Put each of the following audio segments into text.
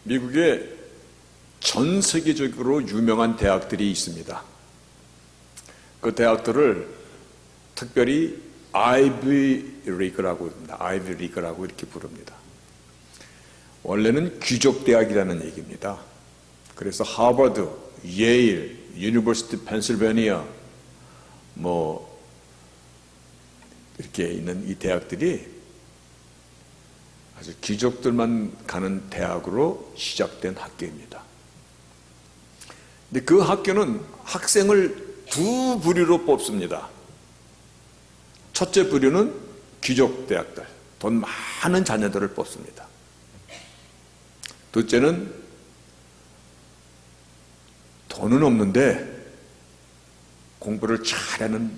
미국에 전 세계적으로 유명한 대학들이 있습니다. 그 대학들을 특별히 아이비 리그라고 합니다. 아이비 리그라고 이렇게 부릅니다. 원래는 귀족 대학이라는 얘기입니다. 그래서 하버드, 예일, 유니버시티 펜실베니아 이렇게 있는 이 대학들이 아주 귀족들만 가는 대학으로 시작된 학교입니다. 근데 그 학교는 학생을 두 부류로 뽑습니다. 첫째 부류는 귀족 대학들, 돈 많은 자녀들을 뽑습니다. 둘째는 돈은 없는데 공부를 잘하는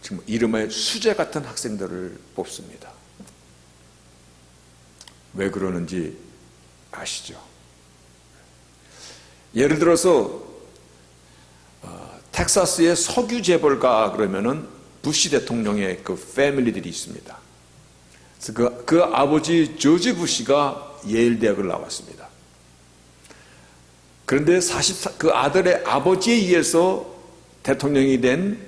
지금 이름의 수재 같은 학생들을 뽑습니다. 왜 그러는지 아시죠? 예를 들어서 텍사스의 석유 재벌가 그러면은 부시 대통령의 그 패밀리들이 있습니다. 그래서 그 아버지 조지 부시가 예일 대학을 나왔습니다. 그런데 그 아들의 아버지에 의해서 대통령이 된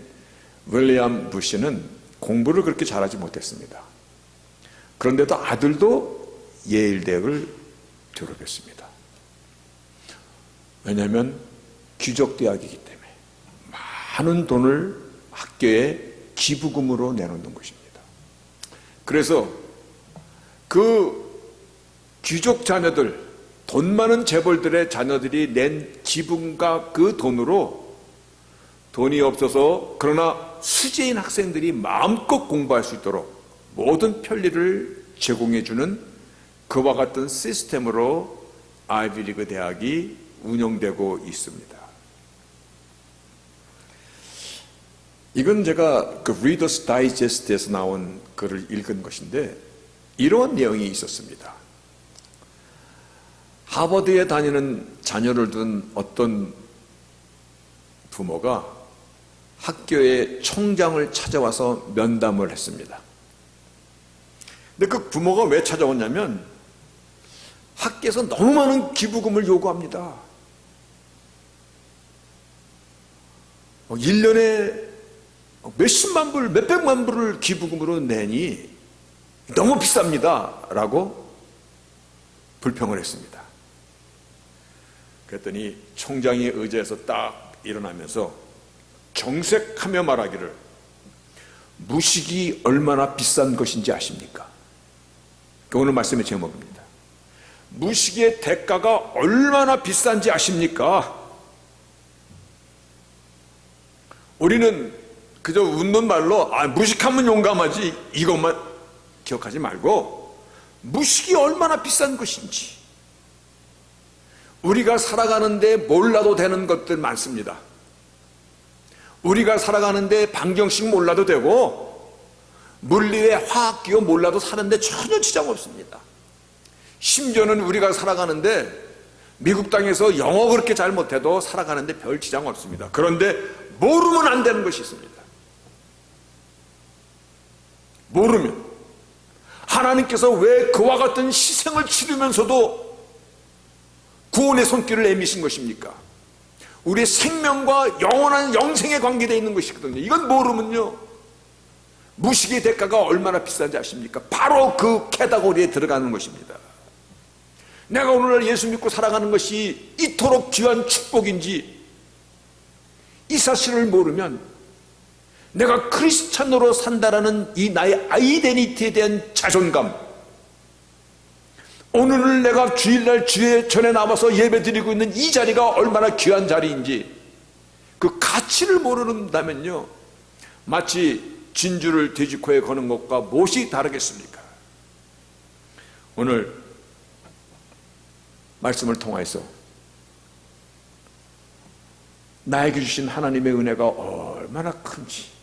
윌리엄 부시는 공부를 그렇게 잘하지 못했습니다. 그런데도 아들도 예일 대학을 졸업했습니다. 왜냐하면 귀족 대학이기 때문에 많은 돈을 학교에 기부금으로 내놓는 것입니다. 그래서 그 귀족 자녀들, 돈 많은 재벌들의 자녀들이 낸 지분과 그 돈으로 돈이 없어서 그러나 수재인 학생들이 마음껏 공부할 수 있도록 모든 편리를 제공해주는 그와 같은 시스템으로 아이비리그 대학이 운영되고 있습니다. 이건 제가 그 리더스 다이제스트에서 나온 글을 읽은 것인데 이런 내용이 있었습니다. 하버드에 다니는 자녀를 둔 어떤 부모가 학교의 총장을 찾아와서 면담을 했습니다. 근데 그 부모가 왜 찾아왔냐면 학교에서 너무 많은 기부금을 요구합니다. 1년에 몇십만 불, 몇백만 불을 기부금으로 내니 너무 비쌉니다 라고 불평을 했습니다. 그랬더니 총장이 의자에서 딱 일어나면서 정색하며 말하기를 무식이 얼마나 비싼 것인지 아십니까? 오늘 말씀의 제목입니다. 무식의 대가가 얼마나 비싼지 아십니까? 우리는 그저 웃는 말로 무식하면 용감하지 이것만 기억하지 말고 무식이 얼마나 비싼 것인지 우리가 살아가는데 몰라도 되는 것들 많습니다. 우리가 살아가는데 방정식 몰라도 되고 물리의 화학기호 몰라도 사는데 전혀 지장 없습니다. 심지어는 우리가 살아가는데 미국 땅에서 영어 그렇게 잘 못해도 살아가는데 별 지장 없습니다. 그런데 모르면 안 되는 것이 있습니다. 모르면 하나님께서 왜 그와 같은 희생을 치르면서도 구원의 손길을 내미신 것입니까? 우리의 생명과 영원한 영생에 관계되어 있는 것이거든요. 이건 모르면요 무식의 대가가 얼마나 비싼지 아십니까? 바로 그 캐다고리에 들어가는 것입니다. 내가 오늘날 예수 믿고 살아가는 것이 이토록 귀한 축복인지 이 사실을 모르면 내가 크리스찬으로 산다라는 이 나의 아이덴티티에 대한 자존감, 오늘을 내가 주일날 주의 전에 나와서 예배드리고 있는 이 자리가 얼마나 귀한 자리인지 그 가치를 모른다면요 마치 진주를 돼지코에 거는 것과 무엇이 다르겠습니까? 오늘 말씀을 통해서 나에게 주신 하나님의 은혜가 얼마나 큰지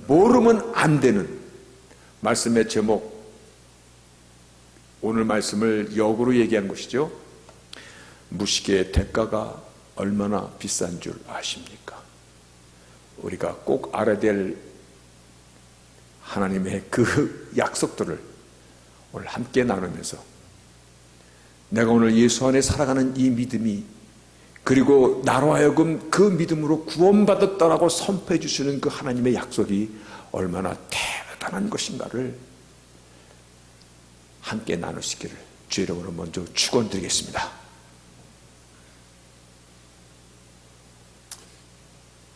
모르면 안 되는 말씀의 제목, 오늘 말씀을 역으로 얘기한 것이죠. 무식의 대가가 얼마나 비싼 줄 아십니까? 우리가 꼭 알아야 될 하나님의 그 약속들을 오늘 함께 나누면서 내가 오늘 예수 안에 살아가는 이 믿음이, 그리고 나로 하여금 그 믿음으로 구원받았다라고 선포해 주시는 그 하나님의 약속이 얼마나 대단한 것인가를 함께 나누시기를 주의 이름으로 먼저 축원드리겠습니다.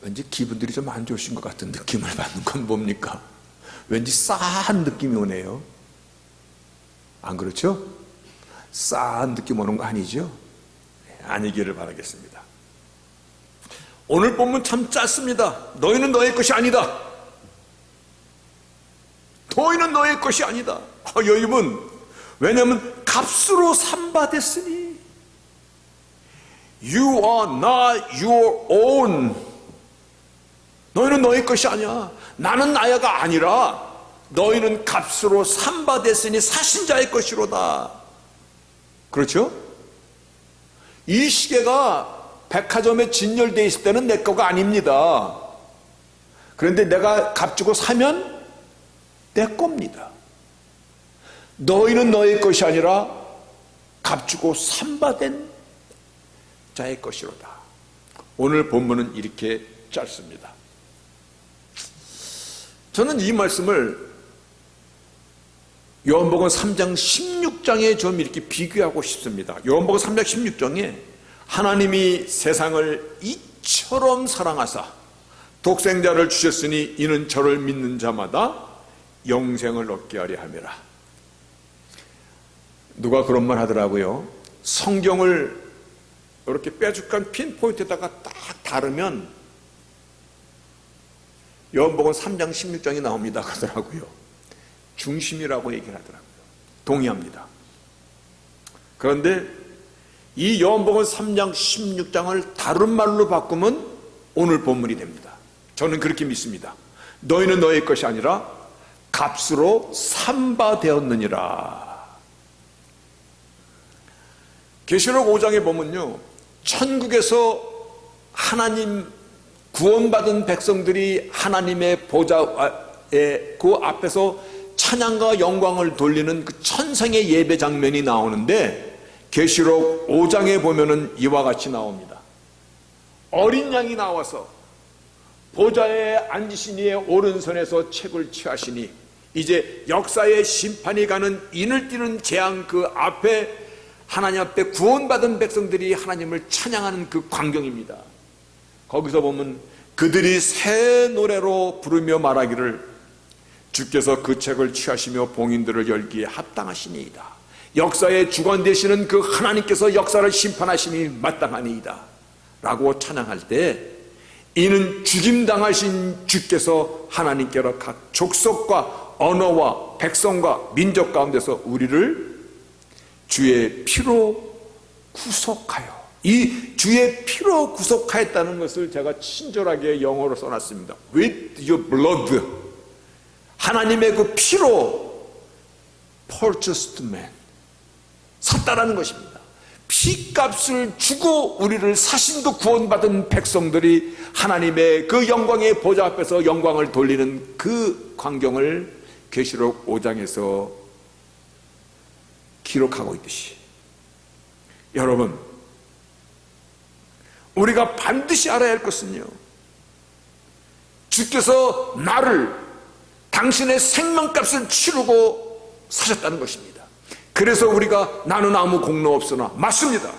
왠지 기분들이 좀 안 좋으신 것 같은 느낌을 받는 건 뭡니까? 왠지 싸한 느낌이 오네요. 안 그렇죠? 싸한 느낌 오는 거 아니죠? 아니기를 바라겠습니다. 오늘 본문 참 짧습니다. 너희는 너의 것이 아니다. 너희는 너의 것이 아니다. 여러분, 왜냐하면 값으로 산받았으니. You are not your own. 너희는 너의 것이 아니야. 나는 나야가 아니라 너희는 값으로 산받았으니 사신자의 것이로다. 그렇죠? 이 시계가 백화점에 진열되어 있을 때는 내 거가 아닙니다. 그런데 내가 값주고 사면 내 겁니다. 너희는 너의 것이 아니라 값주고 산받은 자의 것이로다. 오늘 본문은 이렇게 짧습니다. 저는 이 말씀을 요한복음 3장 16장에 좀 이렇게 비교하고 싶습니다. 요한복음 3장 16장에 하나님이 세상을 이처럼 사랑하사 독생자를 주셨으니 이는 저를 믿는 자마다 영생을 얻게 하려 함이라. 누가 그런 말 하더라고요. 성경을 이렇게 뾰족한 핀포인트에다가 딱 다르면 요한복음 3장 16장이 나옵니다 그러더라고요. 중심이라고 얘기를 하더라고요. 동의합니다. 그런데 이 요한복음 3장 16장을 다른 말로 바꾸면 오늘 본문이 됩니다. 저는 그렇게 믿습니다. 너희는 너의 것이 아니라 값으로 산바되었느니라. 계시록 5장에 보면요, 천국에서 하나님 구원받은 백성들이 하나님의 보좌의 그 앞에서 찬양과 영광을 돌리는 그 천상의 예배 장면이 나오는데, 계시록 5장에 보면은 이와 같이 나옵니다. 어린 양이 나와서 보좌에 앉으신 이의 오른손에서 책을 취하시니 이제 역사의 심판이 가는 인을 띠는 재앙 그 앞에 하나님 앞에 구원받은 백성들이 하나님을 찬양하는 그 광경입니다. 거기서 보면 그들이 새 노래로 부르며 말하기를 주께서 그 책을 취하시며 봉인들을 열기에 합당하시니이다. 역사의 주관 되시는 그 하나님께서 역사를 심판하심이 마땅하니이다 라고 찬양할 때, 이는 죽임당하신 주께서 하나님께로 각 족속과 언어와 백성과 민족 가운데서 우리를 주의 피로 구속하여, 이 주의 피로 구속하였다는 것을 제가 친절하게 영어로 써놨습니다. With your blood. 하나님의 그 피로 purchased man. 샀다라는 것입니다. 피값을 주고 우리를 사신도 구원받은 백성들이 하나님의 그 영광의 보좌 앞에서 영광을 돌리는 그 광경을 계시록 5장에서 기록하고 있듯이, 여러분, 우리가 반드시 알아야 할 것은요, 주께서 나를 당신의 생명값을 치르고 사셨다는 것입니다. 그래서 우리가 나는 아무 공로 없으나, 맞습니다.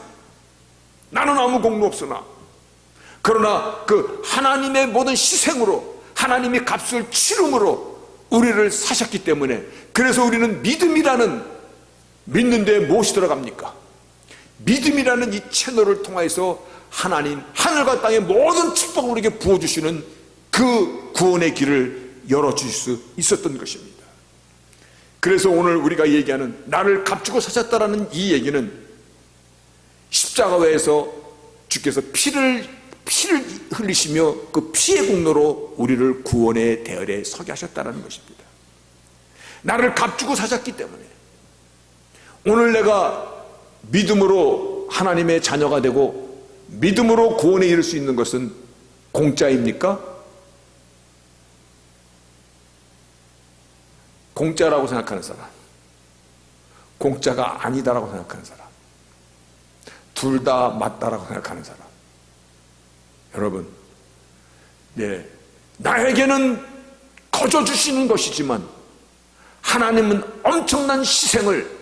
나는 아무 공로 없으나, 그러나 그 하나님의 모든 희생으로, 하나님이 값을 치름으로 우리를 사셨기 때문에, 그래서 우리는 믿음이라는, 믿는데 무엇이 들어갑니까? 믿음이라는 이 채널을 통해서 하나님, 하늘과 땅의 모든 축복을 우리에게 부어주시는 그 구원의 길을 열어주실 수 있었던 것입니다. 그래서 오늘 우리가 얘기하는 나를 값주고 사셨다라는 이 얘기는 십자가에서 주께서 피를 흘리시며 그 피의 공로로 우리를 구원의 대열에 서게 하셨다는 것입니다. 나를 값주고 사셨기 때문에 오늘 내가 믿음으로 하나님의 자녀가 되고 믿음으로 구원에 이를 수 있는 것은 공짜입니까? 공짜라고 생각하는 사람, 공짜가 아니다라고 생각하는 사람, 둘 다 맞다라고 생각하는 사람. 여러분, 나에게는 거저 주시는 것이지만 하나님은 엄청난 희생을,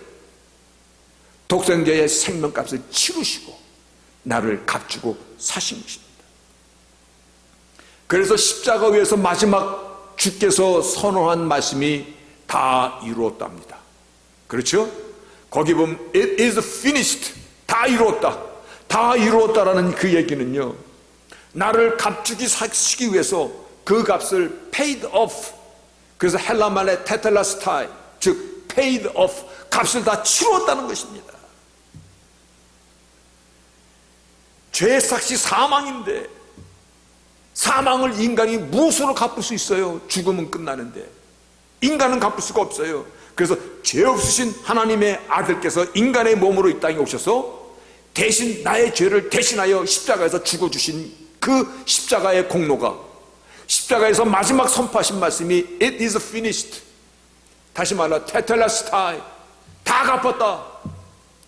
독생자의 생명값을 치르시고 나를 값주고 사신 것입니다. 그래서 십자가 위에서 마지막 주께서 선언한 말씀이 다 이루었답니다. 그렇죠? 거기 보면 It is finished. 다 이루었다. 다 이루었다라는 그 얘기는요, 나를 값주기 사시기 위해서 그 값을 paid off, 그래서 헬라 말의 테텔라스타이, 즉 paid off, 값을 다 치루었다는 것입니다. 죄의 삭시 사망인데 사망을 인간이 무엇으로 갚을 수 있어요? 죽으면 끝나는데 인간은 갚을 수가 없어요. 그래서 죄 없으신 하나님의 아들께서 인간의 몸으로 이 땅에 오셔서 대신 나의 죄를 대신하여 십자가에서 죽어주신 그 십자가의 공로가, 십자가에서 마지막 선포하신 말씀이 It is finished. 다시 말해 테텔라스타이, 다 갚았다.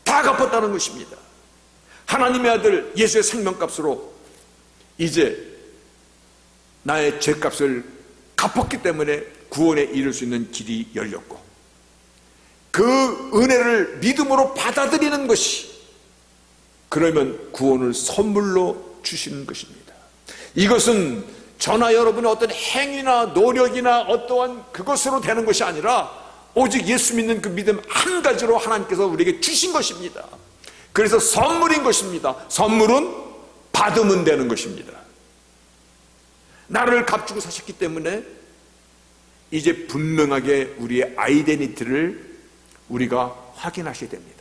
다 갚았다는 것입니다. 하나님의 아들 예수의 생명값으로 이제 나의 죄값을 갚았기 때문에 구원에 이를 수 있는 길이 열렸고, 그 은혜를 믿음으로 받아들이는 것이, 그러면 구원을 선물로 주시는 것입니다. 이것은 저나 여러분의 어떤 행위나 노력이나 어떠한 그것으로 되는 것이 아니라 오직 예수 믿는 그 믿음 한 가지로 하나님께서 우리에게 주신 것입니다. 그래서 선물인 것입니다. 선물은 받으면 되는 것입니다. 나를 값주고 사셨기 때문에 이제 분명하게 우리의 아이덴티티를 우리가 확인하셔야 됩니다.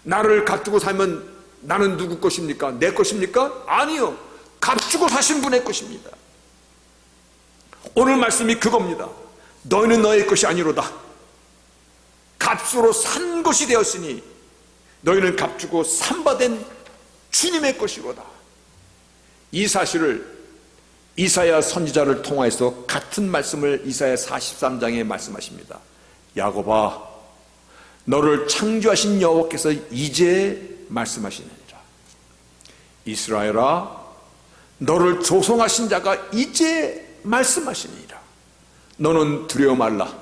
나를 값주고 살면 나는 누구 것입니까? 내 것입니까? 아니요. 값주고 사신 분의 것입니다. 오늘 말씀이 그겁니다. 너희는 너의 것이 아니로다. 값으로 산 것이 되었으니 너희는 값주고 산바된 주님의 것이로다. 이 사실을 이사야 선지자를 통해서 같은 말씀을 이사야 43장에 말씀하십니다. 야곱아, 너를 창조하신 여호와께서 이제 말씀하시느니라. 이스라엘아, 너를 조성하신 자가 이제 말씀하시느니라. 너는 두려워 말라.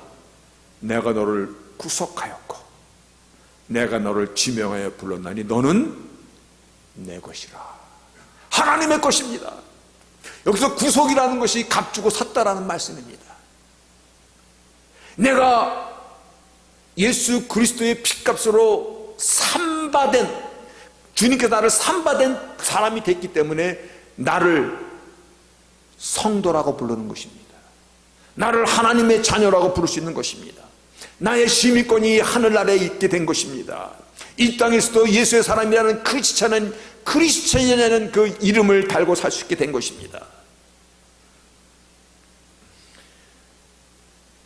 내가 너를 구속하였고 내가 너를 지명하여 불렀나니 너는 내 것이라. 하나님의 것입니다. 여기서 구속이라는 것이 값주고 샀다라는 말씀입니다. 내가 예수 그리스도의 피값으로 산바된, 주님께서 나를 산바된 사람이 됐기 때문에 나를 성도라고 부르는 것입니다. 나를 하나님의 자녀라고 부를 수 있는 것입니다. 나의 시민권이 하늘나라에 있게 된 것입니다. 이 땅에서도 예수의 사람이라는 크리스천이라는 그 이름을 달고 살 수 있게 된 것입니다.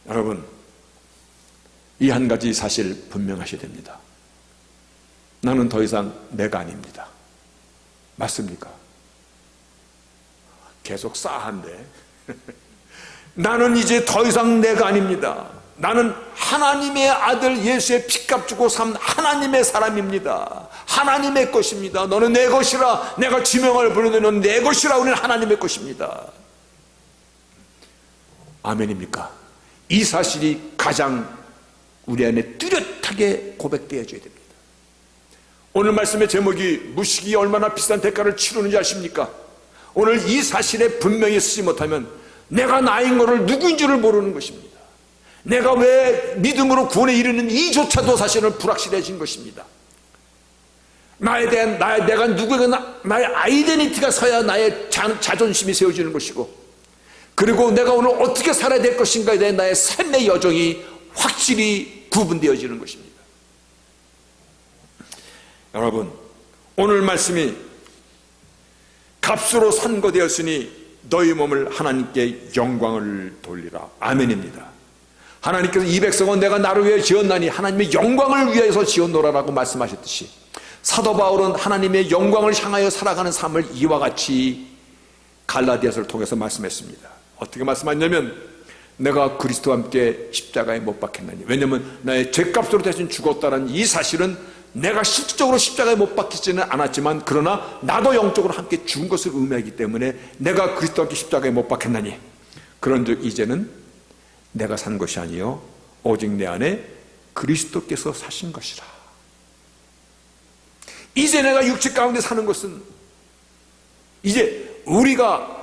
여러분, 이 한 가지 사실 분명하셔야 됩니다. 나는 더 이상 내가 아닙니다. 맞습니까? 계속 싸한데 나는 이제 더 이상 내가 아닙니다. 나는 하나님의 아들 예수의 피값 주고 산 하나님의 사람입니다. 하나님의 것입니다. 너는 내 것이라. 내가 지명을 부르는 너는 내 것이라. 우리는 하나님의 것입니다. 아멘입니까? 이 사실이 가장 우리 안에 뚜렷하게 고백되어져야 됩니다. 오늘 말씀의 제목이 무식이 얼마나 비싼 대가를 치르는지 아십니까? 오늘 이 사실에 분명히 쓰지 못하면 내가 나인 것을 누구인 줄을 모르는 것입니다. 내가 왜 믿음으로 구원에 이르는 이조차도 사실은 불확실해진 것입니다. 나에 대한 내가 누구인가, 나의 아이덴티티가 서야 나의 자존심이 세워지는 것이고, 그리고 내가 오늘 어떻게 살아야 될 것인가에 대한 나의 삶의 여정이 확실히 구분되어지는 것입니다. 여러분, 오늘 말씀이 값으로 산 것 되었으니 너희 몸을 하나님께 영광을 돌리라. 아멘입니다. 하나님께서 이 백성은 내가 나를 위해 지었나니 하나님의 영광을 위해서 지었노라라고 말씀하셨듯이, 사도 바울은 하나님의 영광을 향하여 살아가는 삶을 이와 같이 갈라디아서를 통해서 말씀했습니다. 어떻게 말씀하냐면, 내가 그리스도와 함께 십자가에 못 박혔나니, 왜냐하면 나의 죄값으로 대신 죽었다는 이 사실은 내가 실질적으로 십자가에 못 박히지는 않았지만 그러나 나도 영적으로 함께 죽은 것을 의미하기 때문에 내가 그리스도와 함께 십자가에 못 박혔나니 그런즉 이제는 내가 산 것이 아니요 오직 내 안에 그리스도께서 사신 것이라. 이제 내가 육체 가운데 사는 것은 이제 우리가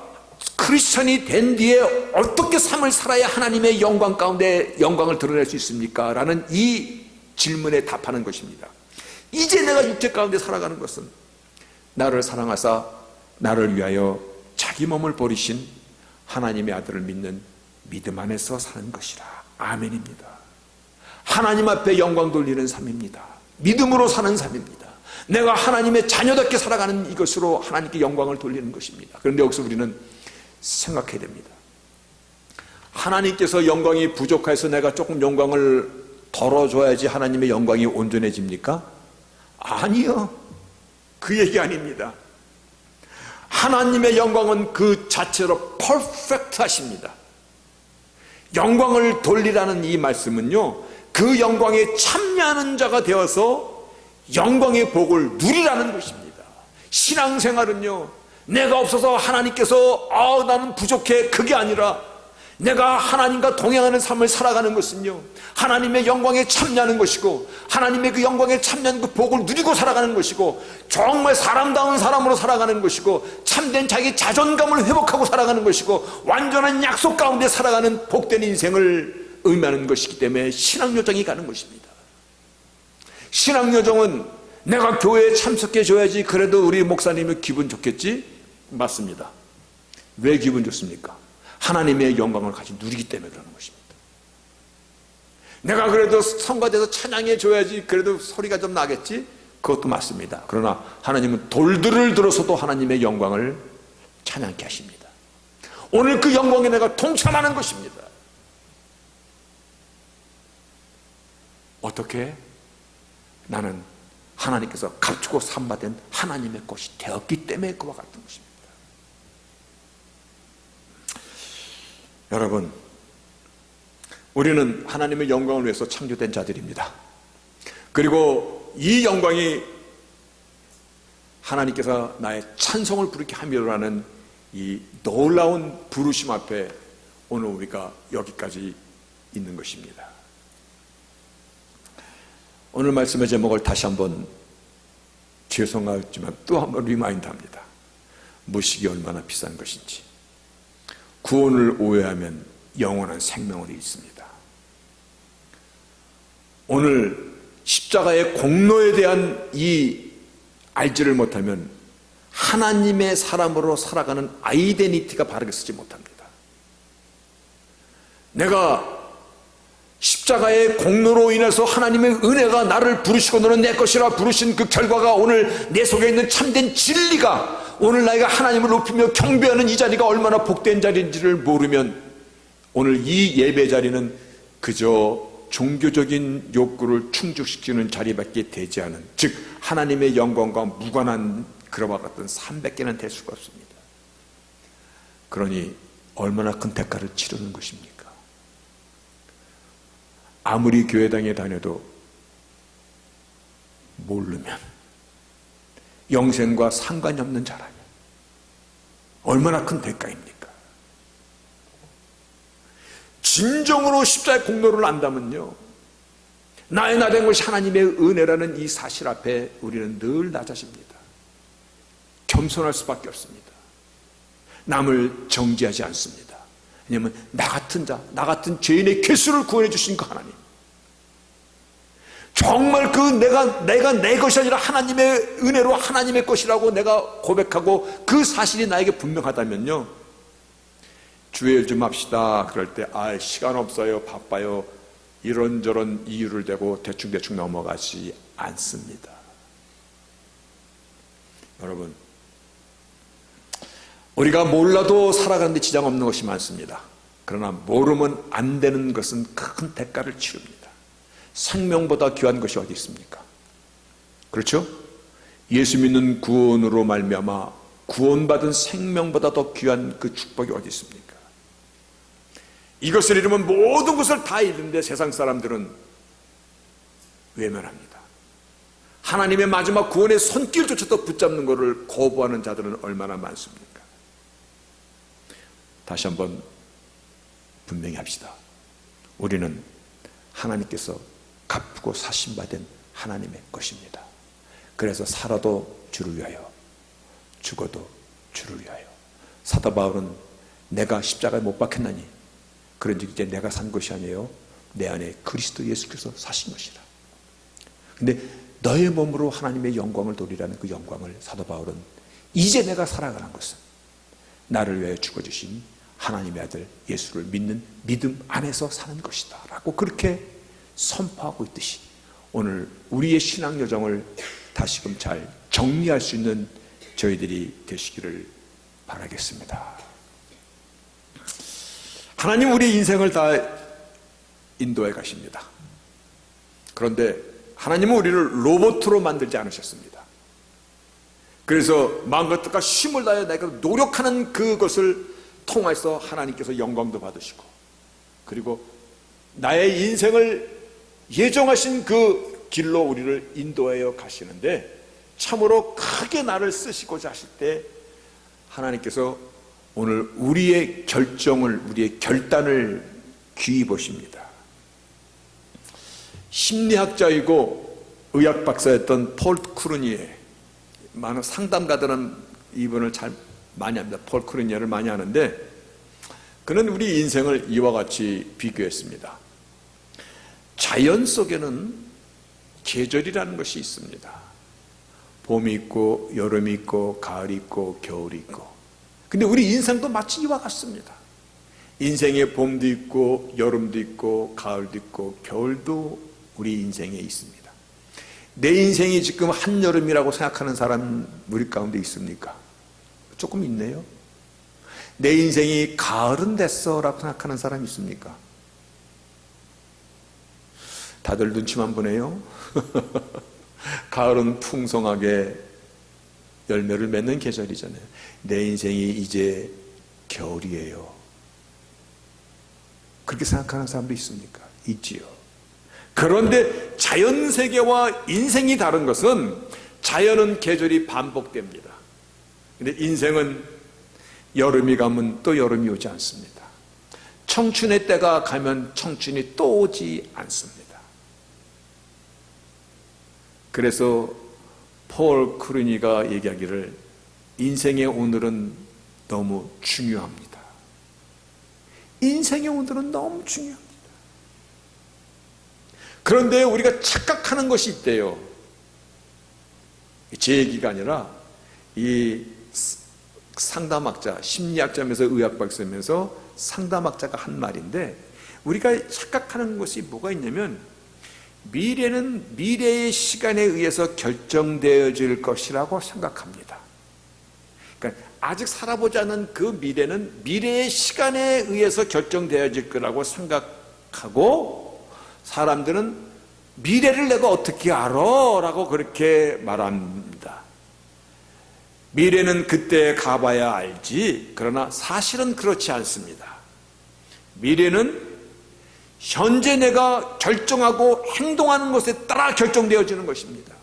크리스천이 된 뒤에 어떻게 삶을 살아야 하나님의 영광 가운데 영광을 드러낼 수 있습니까? 라는 이 질문에 답하는 것입니다. 이제 내가 육체 가운데 살아가는 것은 나를 사랑하사 나를 위하여 자기 몸을 버리신 하나님의 아들을 믿는 믿음 안에서 사는 것이라. 아멘입니다. 하나님 앞에 영광 돌리는 삶입니다. 믿음으로 사는 삶입니다. 내가 하나님의 자녀답게 살아가는 이것으로 하나님께 영광을 돌리는 것입니다. 그런데 여기서 우리는 생각해야 됩니다. 하나님께서 영광이 부족해서 내가 조금 영광을 덜어줘야지 하나님의 영광이 온전해집니까? 아니요. 그 얘기 아닙니다. 하나님의 영광은 그 자체로 퍼펙트 하십니다. 영광을 돌리라는 이 말씀은요, 그 영광에 참여하는 자가 되어서 영광의 복을 누리라는 것입니다. 신앙생활은요, 내가 없어서 하나님께서 나는 부족해, 그게 아니라 내가 하나님과 동행하는 삶을 살아가는 것은요, 하나님의 영광에 참여하는 것이고 하나님의 그 영광에 참여하는 그 복을 누리고 살아가는 것이고 정말 사람다운 사람으로 살아가는 것이고 참된 자기 자존감을 회복하고 살아가는 것이고 완전한 약속 가운데 살아가는 복된 인생을 의미하는 것이기 때문에 신앙요정이 가는 것입니다. 신앙요정은 내가 교회에 참석해 줘야지 그래도 우리 목사님이 기분 좋겠지? 맞습니다. 왜 기분 좋습니까? 하나님의 영광을 같이 누리기 때문에 그러는 것입니다. 내가 그래도 성가대에서 찬양해 줘야지 그래도 소리가 좀 나겠지? 그것도 맞습니다. 그러나 하나님은 돌들을 들어서도 하나님의 영광을 찬양케 하십니다. 오늘 그 영광에 내가 동참하는 것입니다. 어떻게? 나는 하나님께서 값주고 삼받은 하나님의 것이 되었기 때문에 그와 같은 것입니다. 여러분, 우리는 하나님의 영광을 위해서 창조된 자들입니다. 그리고 이 영광이 하나님께서 나의 찬송을 부르게 함이라는 이 놀라운 부르심 앞에 오늘 우리가 여기까지 있는 것입니다. 오늘 말씀의 제목을 다시 한번 죄송하지만 또 한번 리마인드합니다. 무식이 얼마나 비싼 것인지. 구원을 오해하면 영원한 생명을 잃습니다. 오늘 십자가의 공로에 대한 이 알지를 못하면 하나님의 사람으로 살아가는 아이덴티티가 바르게 쓰지 못합니다. 내가 십자가의 공로로 인해서 하나님의 은혜가 나를 부르시고 너는 내 것이라 부르신 그 결과가 오늘 내 속에 있는 참된 진리가 오늘 나이가 하나님을 높이며 경배하는 이 자리가 얼마나 복된 자리인지를 모르면 오늘 이 예배 자리는 그저 종교적인 욕구를 충족시키는 자리밖에 되지 않은, 즉 하나님의 영광과 무관한 그와 같은 300개는 될 수가 없습니다. 그러니 얼마나 큰 대가를 치르는 것입니까? 아무리 교회당에 다녀도 모르면 영생과 상관이 없는 자라면 얼마나 큰 대가입니까? 진정으로 십자가의 공로를 안다면요, 나의 나 된 것이 하나님의 은혜라는 이 사실 앞에 우리는 늘 낮아집니다. 겸손할 수밖에 없습니다. 남을 정죄하지 않습니다. 왜냐하면 나 같은 자, 나 같은 죄인의 괴수를 구원해 주신 그 하나님, 정말 그 내가 내 것이 아니라 하나님의 은혜로 하나님의 것이라고 내가 고백하고 그 사실이 나에게 분명하다면요, 주의 일 좀 합시다 그럴 때 시간 없어요, 바빠요, 이런저런 이유를 대고 대충 넘어가지 않습니다. 여러분, 우리가 몰라도 살아가는데 지장 없는 것이 많습니다. 그러나 모르면 안 되는 것은 큰 대가를 치릅니다. 생명보다 귀한 것이 어디 있습니까? 그렇죠? 예수 믿는 구원으로 말미암아 구원받은 생명보다 더 귀한 그 축복이 어디 있습니까? 이것을 잃으면 모든 것을 다 잃는데 세상 사람들은 외면합니다. 하나님의 마지막 구원의 손길조차도 붙잡는 것을 거부하는 자들은 얼마나 많습니까? 다시 한번 분명히 합시다. 우리는 하나님께서 갚고 사심받은 하나님의 것입니다. 그래서 살아도 주를 위하여, 죽어도 주를 위하여. 사도 바울은 내가 십자가에 못 박혔나니 그런즉 이제 내가 산 것이 아니에요, 내 안에 그리스도 예수께서 사신 것이라. 근데 너의 몸으로 하나님의 영광을 돌리라는 그 영광을 사도 바울은 이제 내가 살아가는 것은 나를 위하여 죽어주신 하나님의 아들 예수를 믿는 믿음 안에서 사는 것이다 라고 그렇게 선포하고 있듯이 오늘 우리의 신앙 여정을 다시금 잘 정리할 수 있는 저희들이 되시기를 바라겠습니다. 하나님 우리의 인생을 다 인도해 가십니다. 그런데 하나님은 우리를 로봇으로 만들지 않으셨습니다. 그래서 마음과 뜻과 힘을 다해 내가 노력하는 그것을 통해서 하나님께서 영광도 받으시고, 그리고 나의 인생을 예정하신 그 길로 우리를 인도하여 가시는데, 참으로 크게 나를 쓰시고자 하실 때 하나님께서 오늘 우리의 결정을, 우리의 결단을 귀히 보십니다. 심리학자이고 의학 박사였던 폴 크루니에, 많은 상담가들은 이분을 잘 많이 합니다. 폴 크루니에를 많이 하는데, 그는 우리 인생을 이와 같이 비교했습니다. 자연 속에는 계절이라는 것이 있습니다. 봄이 있고 여름이 있고 가을이 있고 겨울이 있고. 근데 우리 인생도 마치 이와 같습니다. 인생에 봄도 있고 여름도 있고 가을도 있고 겨울도 우리 인생에 있습니다. 내 인생이 지금 한여름이라고 생각하는 사람 우리 가운데 있습니까? 조금 있네요. 내 인생이 가을은 됐어 라고 생각하는 사람 있습니까? 다들 눈치만 보네요. 가을은 풍성하게 열매를 맺는 계절이잖아요. 내 인생이 이제 겨울이에요. 그렇게 생각하는 사람도 있습니까? 있지요. 그런데 자연세계와 인생이 다른 것은, 자연은 계절이 반복됩니다. 근데 인생은 여름이 가면 또 여름이 오지 않습니다. 청춘의 때가 가면 청춘이 또 오지 않습니다. 그래서 폴 크루니가 얘기하기를 인생의 오늘은 너무 중요합니다. 인생의 오늘은 너무 중요합니다. 그런데 우리가 착각하는 것이 있대요. 제 얘기가 아니라 이 상담학자, 심리학자면서 의학박사면서 상담학자가 한 말인데, 우리가 착각하는 것이 뭐가 있냐면, 미래는 미래의 시간에 의해서 결정되어질 것이라고 생각합니다. 그러니까 아직 살아보지 않은 그 미래는 미래의 시간에 의해서 결정되어질 거라고 생각하고, 사람들은 미래를 내가 어떻게 알아? 라고 그렇게 말합니다. 미래는 그때 가봐야 알지. 그러나 사실은 그렇지 않습니다. 미래는 현재 내가 결정하고 행동하는 것에 따라 결정되어지는 것입니다.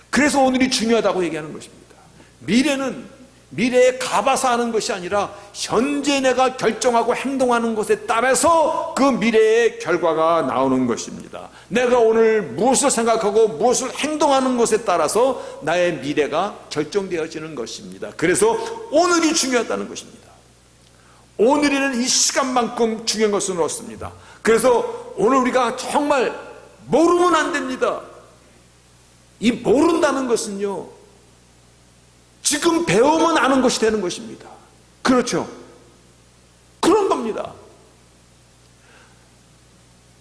그래서 오늘이 중요하다고 얘기하는 것입니다. 미래는 미래에 가봐서 아는 것이 아니라 현재 내가 결정하고 행동하는 것에 따라서 그 미래의 결과가 나오는 것입니다. 내가 오늘 무엇을 생각하고 무엇을 행동하는 것에 따라서 나의 미래가 결정되어지는 것입니다. 그래서 오늘이 중요하다는 것입니다. 오늘에는 이 시간만큼 중요한 것은 없습니다. 그래서 오늘 우리가 정말 모르면 안 됩니다. 이 모른다는 것은요, 지금 배우면 아는 것이 되는 것입니다. 그렇죠? 그런 겁니다.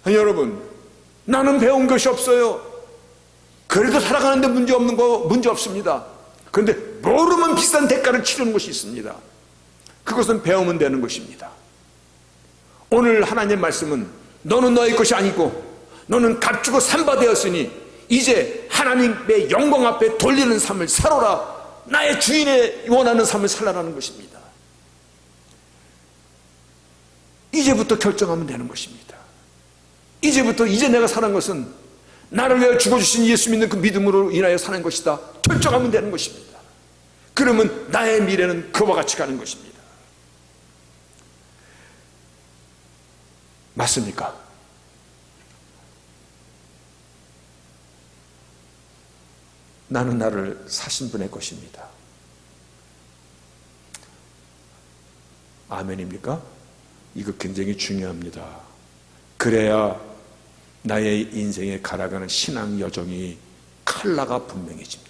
아니, 여러분, 나는 배운 것이 없어요. 그래도 살아가는데 문제 없는 거 문제 없습니다. 그런데 모르면 비싼 대가를 치르는 것이 있습니다. 그것은 배우면 되는 것입니다. 오늘 하나님의 말씀은 너는 너의 것이 아니고 너는 값주고 산바되었으니 이제 하나님의 영광 앞에 돌리는 삶을 살아라. 나의 주인의 원하는 삶을 살라라는 것입니다. 이제부터 결정하면 되는 것입니다. 이제 내가 사는 것은 나를 위하여 죽어주신 예수 믿는 그 믿음으로 인하여 사는 것이다 결정하면 되는 것입니다. 그러면 나의 미래는 그와 같이 가는 것입니다. 맞습니까? 나는 나를 사신 분의 것입니다. 아멘입니까? 이거 굉장히 중요합니다. 그래야 나의 인생에 갈아가는 신앙 여정이 컬러가 분명해집니다.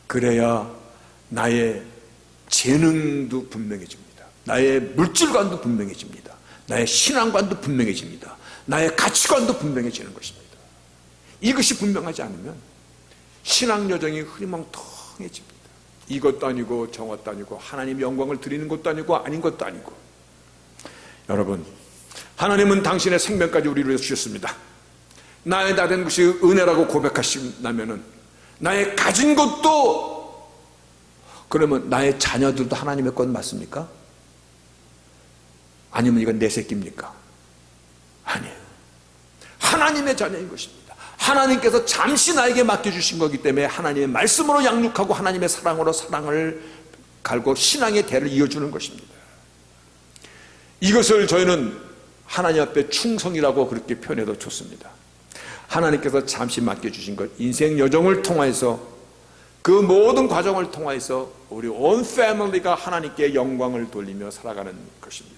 그래야 나의 재능도 분명해집니다. 나의 물질관도 분명해집니다. 나의 신앙관도 분명해집니다. 나의 가치관도 분명해지는 것입니다. 이것이 분명하지 않으면 신앙 여정이 흐리멍텅해집니다. 이것도 아니고 저것도 아니고 하나님 영광을 드리는 것도 아니고 아닌 것도 아니고. 여러분, 하나님은 당신의 생명까지 우리를 위해서 주셨습니다. 나의 다 된 것이 은혜라고 고백하신다면은 나의 가진 것도, 그러면 나의 자녀들도 하나님의 것 맞습니까? 아니면 이건 내 새끼입니까? 아니에요. 하나님의 자녀인 것입니다. 하나님께서 잠시 나에게 맡겨주신 거기 때문에 하나님의 말씀으로 양육하고 하나님의 사랑으로 사랑을 갈고 신앙의 대를 이어주는 것입니다. 이것을 저희는 하나님 앞에 충성이라고 그렇게 표현해도 좋습니다. 하나님께서 잠시 맡겨주신 것, 인생 여정을 통해서 그 모든 과정을 통해서 우리 온 패밀리가 하나님께 영광을 돌리며 살아가는 것입니다.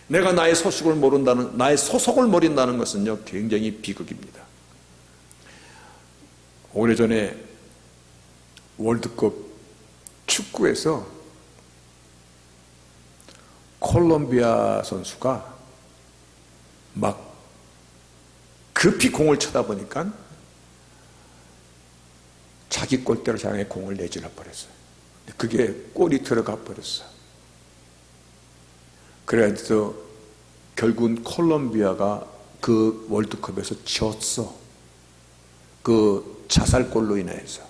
내가 나의 소속을 모른다는 것은요 굉장히 비극입니다. 오래전에 월드컵 축구에서 콜롬비아 선수가 막 급히 공을 쳐다보니까 자기 골대로 향해 공을 내질러 버렸어요. 그게 골이 들어가 버렸어요. 그래서 결국은 콜롬비아가 그 월드컵에서 졌어. 그 자살골로 인해서.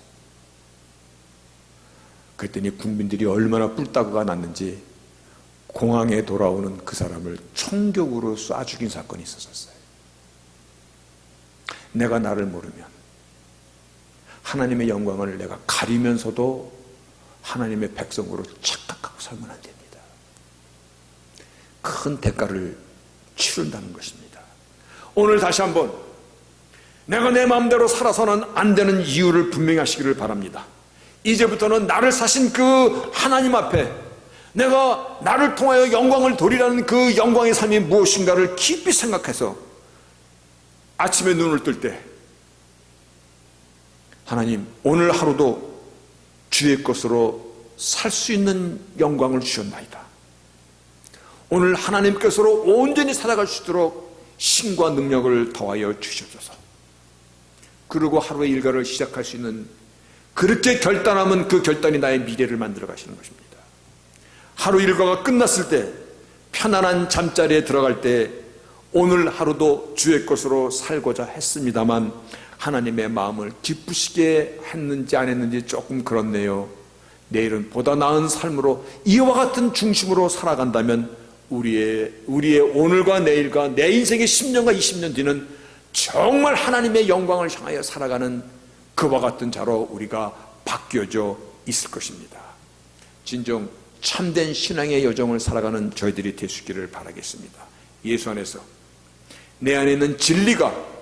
그랬더니 국민들이 얼마나 뿔따구가 났는지 공항에 돌아오는 그 사람을 총격으로 쏴 죽인 사건이 있었어요. 내가 나를 모르면 하나님의 영광을 내가 가리면서도 하나님의 백성으로 착각하고 살면 안 됩니다. 큰 대가를 치른다는 것입니다. 오늘 다시 한번 내가 내 마음대로 살아서는 안 되는 이유를 분명히 하시기를 바랍니다. 이제부터는 나를 사신 그 하나님 앞에 내가 나를 통하여 영광을 돌리라는 그 영광의 삶이 무엇인가를 깊이 생각해서 아침에 눈을 뜰 때 하나님, 오늘 하루도 주의 것으로 살 수 있는 영광을 주셨나이다. 오늘 하나님께서로 온전히 살아갈 수 있도록 신과 능력을 더하여 주시옵소서. 그리고 하루의 일과를 시작할 수 있는, 그렇게 결단하면 그 결단이 나의 미래를 만들어 가시는 것입니다. 하루 일과가 끝났을 때 편안한 잠자리에 들어갈 때 오늘 하루도 주의 것으로 살고자 했습니다만 하나님의 마음을 기쁘시게 했는지 안 했는지 조금 그렇네요. 내일은 보다 나은 삶으로 이와 같은 중심으로 살아간다면 우리의 오늘과 내일과 내 인생의 10년과 20년 뒤는 정말 하나님의 영광을 향하여 살아가는 그와 같은 자로 우리가 바뀌어져 있을 것입니다. 진정 참된 신앙의 여정을 살아가는 저희들이 되시기를 바라겠습니다. 예수 안에서 내 안에 있는 진리가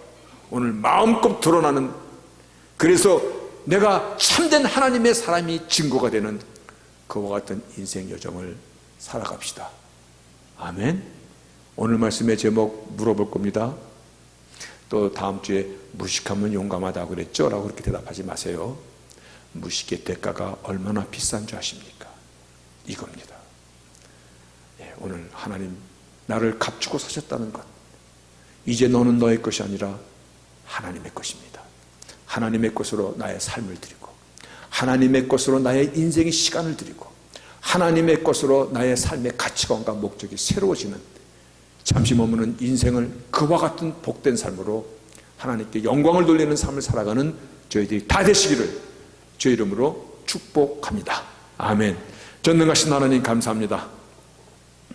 오늘 마음껏 드러나는, 그래서 내가 참된 하나님의 사람이 증거가 되는 그와 같은 인생 여정을 살아갑시다. 아멘. 오늘 말씀의 제목 물어볼 겁니다. 또 다음 주에 무식하면 용감하다 그랬죠? 라고 그렇게 대답하지 마세요. 무식의 대가가 얼마나 비싼 줄 아십니까? 이겁니다. 오늘 하나님 나를 값주고 사셨다는 것, 이제 너는 너의 것이 아니라 하나님의 것입니다. 하나님의 것으로 나의 삶을 드리고 하나님의 것으로 나의 인생의 시간을 드리고 하나님의 것으로 나의 삶의 가치관과 목적이 새로워지는, 잠시 머무는 인생을 그와 같은 복된 삶으로 하나님께 영광을 돌리는 삶을 살아가는 저희들이 다 되시기를 주의 이름으로 축복합니다. 아멘. 전능하신 하나님 감사합니다.